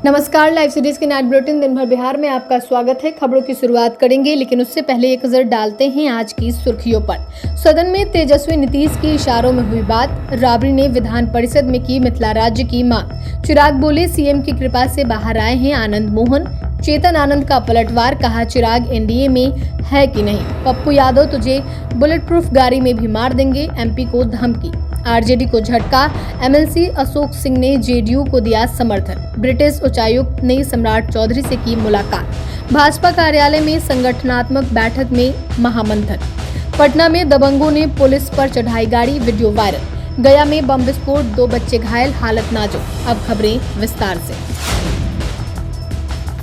नमस्कार, live series के night bulletin दिन भर बिहार में आपका स्वागत है। खबरों की शुरुआत करेंगे, लेकिन उससे पहले एक नजर डालते हैं आज की सुर्खियों पर। सदन में तेजस्वी नीतीश की इशारों में हुई बात। राबड़ी ने विधान परिषद में की मिथिला राज्य की मांग। चिराग बोले सीएम की कृपा से बाहर आए हैं आनंद मोहन। चेतन आनंद का पलटवार, कहा चिराग एनडीए में है कि नहीं। पप्पू यादव तुझे बुलेट प्रूफ गाड़ी में भी मार देंगे, एमपी को धमकी। आरजेडी को झटका, एमएलसी अशोक सिंह ने जेडीयू को दिया समर्थन। ब्रिटिश उच्चायुक्त ने सम्राट चौधरी से की मुलाकात। भाजपा कार्यालय में संगठनात्मक बैठक में महामंथन। पटना में दबंगों ने पुलिस पर चढ़ाई गाड़ी, वीडियो वायरल। गया में बम विस्फोट, 2 बच्चे घायल, हालत नाजुक। अब खबरें विस्तार से।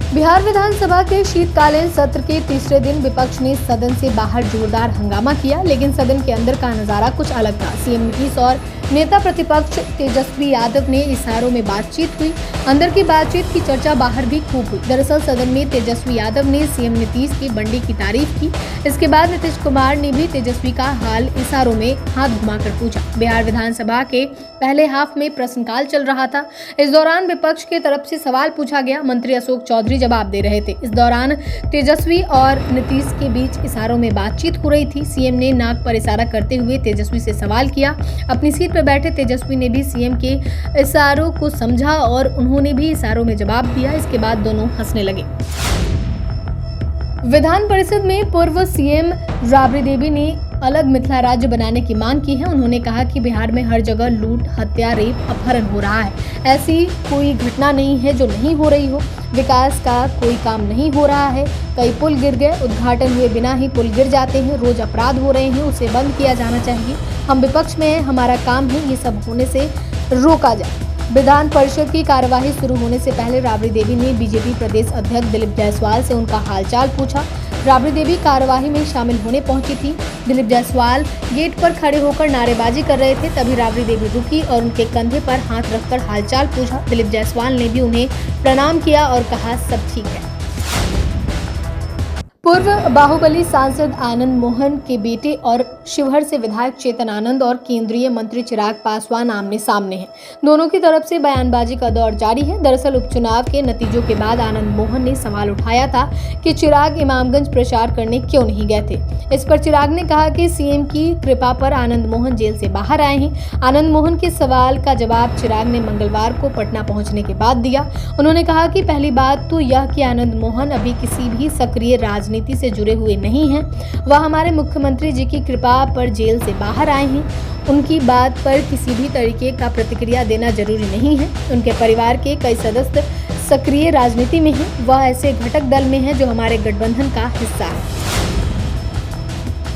बिहार विधानसभा के शीतकालीन सत्र के तीसरे दिन विपक्ष ने सदन से बाहर जोरदार हंगामा किया, लेकिन सदन के अंदर का नजारा कुछ अलग था। सीएम नीतीश और नेता प्रतिपक्ष तेजस्वी यादव ने इशारों में बातचीत हुई। अंदर की बातचीत की चर्चा बाहर भी खूब हुई। दरअसल सदन में तेजस्वी यादव ने सीएम नीतीश की बंडी की तारीफ की। इसके बाद नीतीश कुमार ने भी तेजस्वी का हाल इशारों में हाथ घुमाकर पूछा। बिहार विधानसभा के पहले हाफ में प्रश्नकाल चल रहा था। इस दौरान विपक्ष की तरफ से सवाल पूछा गया। मंत्री अशोक चौधरी जवाब दे रहे थे। इस दौरान तेजस्वी और नीतीश के बीच इशारों में बातचीत हो रही थी। सीएम ने नाक पर इशारा करते हुए तेजस्वी से सवाल किया। अपनी सीट पर बैठे तेजस्वी ने भी सीएम के इशारों को समझा और उन्होंने भी इशारों में जवाब दिया। इसके बाद दोनों हंसने लगे। विधान परिषद में पूर्व सीएम राबड़ी देवी ने अलग मिथिला राज्य बनाने की मांग की है। उन्होंने कहा कि बिहार में हर जगह लूट, हत्या, रेप, अपहरण हो रहा है। ऐसी कोई घटना नहीं है जो नहीं हो रही हो। विकास का कोई काम नहीं हो रहा है। कई पुल गिर गए, उद्घाटन हुए बिना ही पुल गिर जाते हैं। रोज अपराध हो रहे हैं, उसे बंद किया जाना चाहिए। हम विपक्ष में हैं, हमारा काम है ये सब होने से रोका जाए। विधान परिषद की कार्यवाही शुरू होने से पहले राबड़ी देवी ने बीजेपी प्रदेश अध्यक्ष दिलीप जायसवाल से उनका हालचाल पूछा। राबड़ी देवी कार्यवाही में शामिल होने पहुंची थी। दिलीप जायसवाल गेट पर खड़े होकर नारेबाजी कर रहे थे, तभी राबड़ी देवी रुकी और उनके कंधे पर हाथ रखकर हालचाल पूछा। दिलीप जायसवाल ने भी उन्हें प्रणाम किया और कहा सब ठीक है। पूर्व बाहुबली सांसद आनंद मोहन के बेटे और शिवहर से विधायक चेतन आनंद और केंद्रीय मंत्री चिराग पासवान आमने सामने हैं। दोनों की तरफ से बयानबाजी का दौर जारी है। दरअसल उपचुनाव के नतीजों के बाद आनंद मोहन ने सवाल उठाया था कि चिराग इमामगंज प्रचार करने क्यों नहीं गए थे। इस पर चिराग ने कहा कि सीएम की कृपा पर आनंद मोहन जेल से बाहर आए हैं। आनंद मोहन के सवाल का जवाब चिराग ने मंगलवार को पटना पहुंचने के बाद दिया। उन्होंने कहा कि पहली बात तो यह कि आनंद मोहन अभी किसी भी सक्रिय राजनीति से जुड़े हुए नहीं हैं। वह हमारे मुख्यमंत्री जी की कृपा पर जेल से बाहर आए हैं। उनकी बात पर किसी भी तरीके का प्रतिक्रिया देना जरूरी नहीं है। उनके परिवार के कई सदस्य सक्रिय राजनीति में हैं। वह ऐसे घटक दल में हैं जो हमारे गठबंधन का हिस्सा है।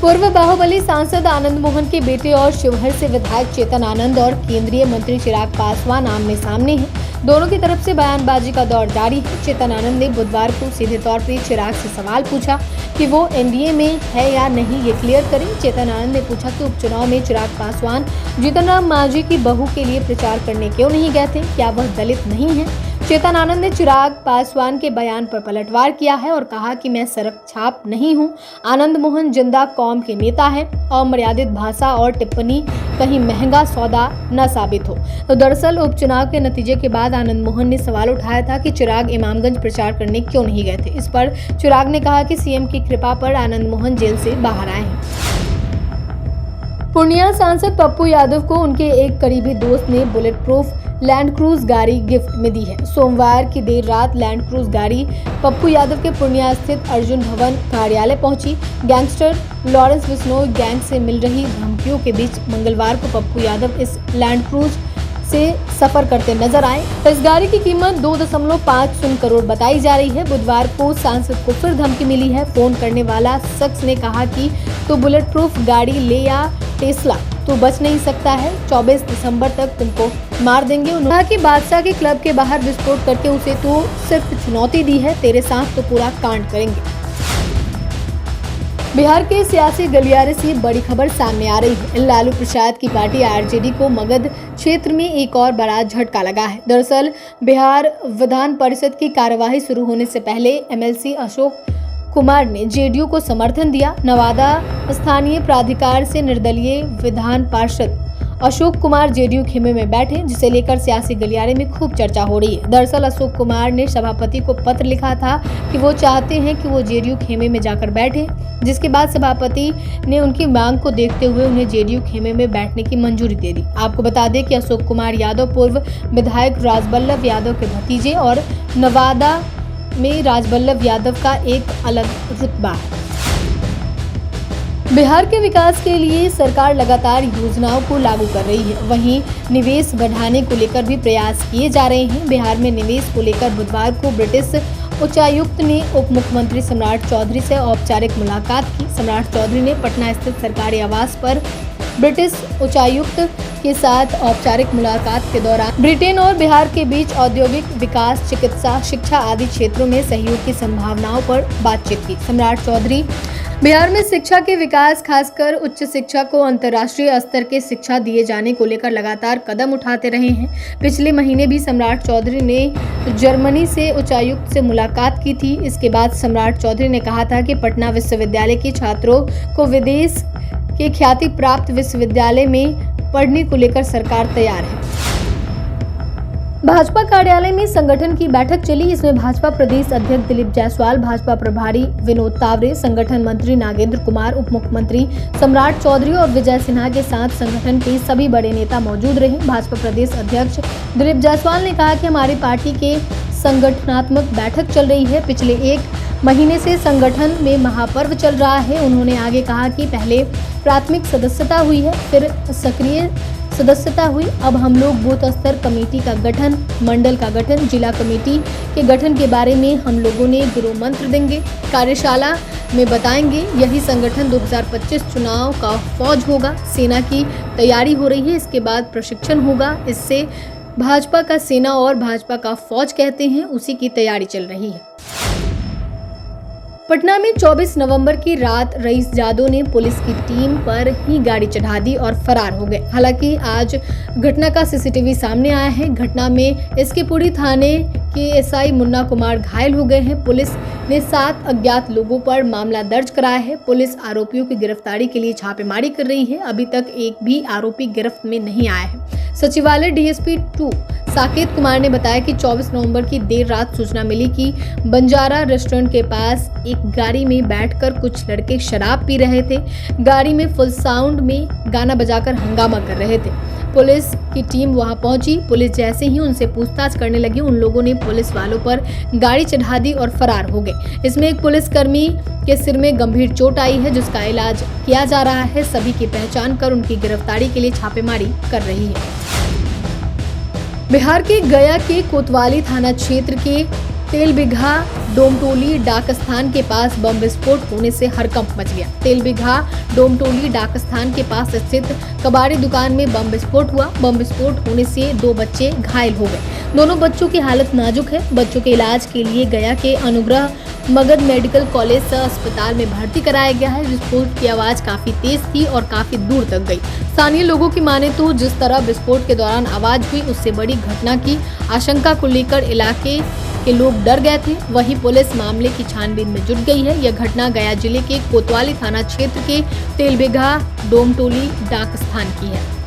पूर्व बाहुबली सांसद आनंद मोहन के बेटे और शिवहर से विधायक चेतन आनंद और केंद्रीय मंत्री चिराग पासवान आमने सामने हैं। दोनों की तरफ से बयानबाजी का दौर जारी है। चेतन आनंद ने बुधवार को सीधे तौर पर चिराग से सवाल पूछा कि वो एनडीए में है या नहीं, ये क्लियर करें। चेतन आनंद ने पूछा कि उपचुनाव में चिराग पासवान जीतन राम मांझी की बहू के लिए प्रचार करने क्यों नहीं गए थे, क्या वह दलित नहीं है। चेतन आनंद ने चिराग पासवान के बयान पर पलटवार किया है और कहा कि मैं सड़क छाप नहीं हूं। आनंद मोहन जिंदा कौम के नेता है। अमर्यादित भाषा और टिप्पणी कहीं महंगा सौदा न साबित हो। तो दरअसल उपचुनाव के नतीजे के बाद आनंद मोहन ने सवाल उठाया था कि चिराग इमामगंज प्रचार करने क्यों नहीं गए थे। इस पर चिराग ने कहा कि सीएम की कृपा पर आनंद मोहन जेल से बाहर आए हैं। पूर्णिया सांसद पप्पू यादव को उनके एक करीबी दोस्त ने बुलेट प्रूफ लैंड क्रूज गाड़ी गिफ्ट में दी है। सोमवार की देर रात लैंड क्रूज गाड़ी पप्पू यादव के पूर्णिया स्थित अर्जुन भवन कार्यालय पहुंची। गैंगस्टर लॉरेंस बिश्नोई गैंग से मिल रही धमकियों के बीच मंगलवार को पप्पू यादव इस लैंड क्रूज से सफर करते नजर आए। इस गाड़ी की कीमत 2.50 करोड़ बताई जा रही है। बुधवार को सांसद को फिर धमकी मिली है। फोन करने वाला शख्स ने कहा कि तो बुलेट प्रूफ गाड़ी ले या टेस्ला, तू बच नहीं सकता है। 24 दिसंबर तक तुमको मार देंगे। उन्होंने कहा कि बादशाह के क्लब के बाहर विस्फोट करके उसे तो सिर्फ चुनौती दी है, तेरे साथ तो पूरा कांड करेंगे। बिहार के सियासी गलियारे से बड़ी खबर सामने आ रही है। लालू प्रसाद की पार्टी आरजेडी को मगध क्षेत्र में एक और बड़ा झटका लगा है। दरअसल बिहार विधान परिषद की कार्यवाही शुरू होने से पहले एमएलसी अशोक कुमार ने जेडीयू को समर्थन दिया। नवादा स्थानीय प्राधिकार से निर्दलीय विधान पार्षद अशोक कुमार जेडीयू खेमे में बैठे, जिसे लेकर सियासी गलियारे में खूब चर्चा हो रही है। दरअसल अशोक कुमार ने सभापति को पत्र लिखा था कि वो चाहते हैं कि वो जेडीयू खेमे में जाकर बैठे, जिसके बाद सभापति ने उनकी मांग को देखते हुए उन्हें जेडीयू खेमे में बैठने की मंजूरी दे दी। आपको बता दें कि अशोक कुमार यादव पूर्व विधायक राजबल्लभ यादव के भतीजे और नवादा में राजबल्लभ यादव का एक अलग रुतबा है। बिहार के विकास के लिए सरकार लगातार योजनाओं को लागू कर रही है। वहीं निवेश बढ़ाने को लेकर भी प्रयास किए जा रहे हैं। बिहार में निवेश को लेकर बुधवार को ब्रिटिश उच्चायुक्त ने उप मुख्यमंत्री सम्राट चौधरी से औपचारिक मुलाकात की। सम्राट चौधरी ने पटना स्थित सरकारी आवास पर ब्रिटिश उच्चायुक्त के साथ औपचारिक मुलाकात के दौरान ब्रिटेन और बिहार के बीच औद्योगिक विकास, चिकित्सा, शिक्षा आदि क्षेत्रों में सहयोग की संभावनाओं पर बातचीत की। सम्राट चौधरी बिहार में शिक्षा के विकास, खासकर उच्च शिक्षा को अंतर्राष्ट्रीय स्तर के शिक्षा दिए जाने को लेकर लगातार कदम उठाते रहे हैं। पिछले महीने भी सम्राट चौधरी ने जर्मनी से उच्चायुक्त से मुलाकात की थी। इसके बाद सम्राट चौधरी ने कहा था कि पटना विश्वविद्यालय के छात्रों को विदेश के ख्याति प्राप्त विश्वविद्यालय में पढ़ने को लेकर सरकार तैयार है। भाजपा कार्यालय में संगठन की बैठक चली। इसमें भाजपा प्रदेश अध्यक्ष दिलीप जायसवाल, भाजपा प्रभारी विनोद तावरे, संगठन मंत्री नागेंद्र कुमार, उप मुख्यमंत्री सम्राट चौधरी और विजय सिन्हा के साथ संगठन के सभी बड़े नेता मौजूद रहे। भाजपा प्रदेश अध्यक्ष दिलीप जायसवाल ने कहा कि हमारी पार्टी के संगठनात्मक बैठक चल रही है। पिछले 1 महीने से संगठन में महापर्व चल रहा है। उन्होंने आगे कहा कि पहले प्राथमिक सदस्यता हुई है, फिर सक्रिय सदस्यता हुई। अब हम लोग बूथ स्तर कमेटी का गठन, मंडल का गठन, जिला कमेटी के गठन के बारे में हम लोगों ने गुरु मंत्र देंगे, कार्यशाला में बताएंगे। यही संगठन 2025 चुनाव का फौज होगा। सेना की तैयारी हो रही है, इसके बाद प्रशिक्षण होगा। इससे भाजपा का सेना और भाजपा का फौज कहते हैं, उसी की तैयारी चल रही है। पटना में 24 नवंबर की रात रईस जादव ने पुलिस की टीम पर ही गाड़ी चढ़ा दी और फरार हो गए। हालांकि आज घटना का सीसीटीवी सामने आया है। घटना में एसकेपुरी थाने के एसआई मुन्ना कुमार घायल हो गए हैं। पुलिस ने 7 अज्ञात लोगों पर मामला दर्ज कराया है। पुलिस आरोपियों की गिरफ्तारी के लिए छापेमारी कर रही है। अभी तक एक भी आरोपी गिरफ्त में नहीं आया है। सचिवालय डीएसपी 2 साकेत कुमार ने बताया कि 24 नवंबर की देर रात सूचना मिली कि बंजारा रेस्टोरेंट के पास एक गाड़ी में बैठकर कुछ लड़के शराब पी रहे थे। गाड़ी में फुल साउंड में गाना बजाकर हंगामा कर रहे थे। पुलिस की टीम वहां पहुंची। पुलिस जैसे ही उनसे पूछताछ करने लगी, उन लोगों ने पुलिस वालों पर गाड़ी चढ़ा दी और फरार हो गए। इसमें एक पुलिसकर्मी के सिर में गंभीर चोट आई है, जिसका इलाज किया जा रहा है। सभी की पहचान कर उनकी गिरफ्तारी के लिए छापेमारी कर रही है। बिहार के गया के कोतवाली थाना क्षेत्र के तेलबिघा डोमटोली डाक स्थान के पास बम विस्फोट होने से हड़कंप मच गया। तेलबिघा डोमटोली डाक स्थान के पास स्थित कबाड़ी दुकान में बम विस्फोट हुआ। बम विस्फोट होने से 2 बच्चे घायल हो गए। दोनों बच्चों की हालत नाजुक है। बच्चों के इलाज के लिए गया के अनुग्रह मगध मेडिकल कॉलेज अस्पताल में भर्ती कराया गया है। विस्फोट की आवाज काफी तेज थी और काफी दूर तक गई। स्थानीय लोगों की माने तो जिस तरह विस्फोट के दौरान आवाज हुई, उससे बड़ी घटना की आशंका को लेकर इलाके के लोग डर गए थे। वहीं पुलिस मामले की छानबीन में जुट गई है। यह घटना गया जिले के कोतवाली थाना क्षेत्र के तेलबिघा डोमटोली डाक स्थान की है।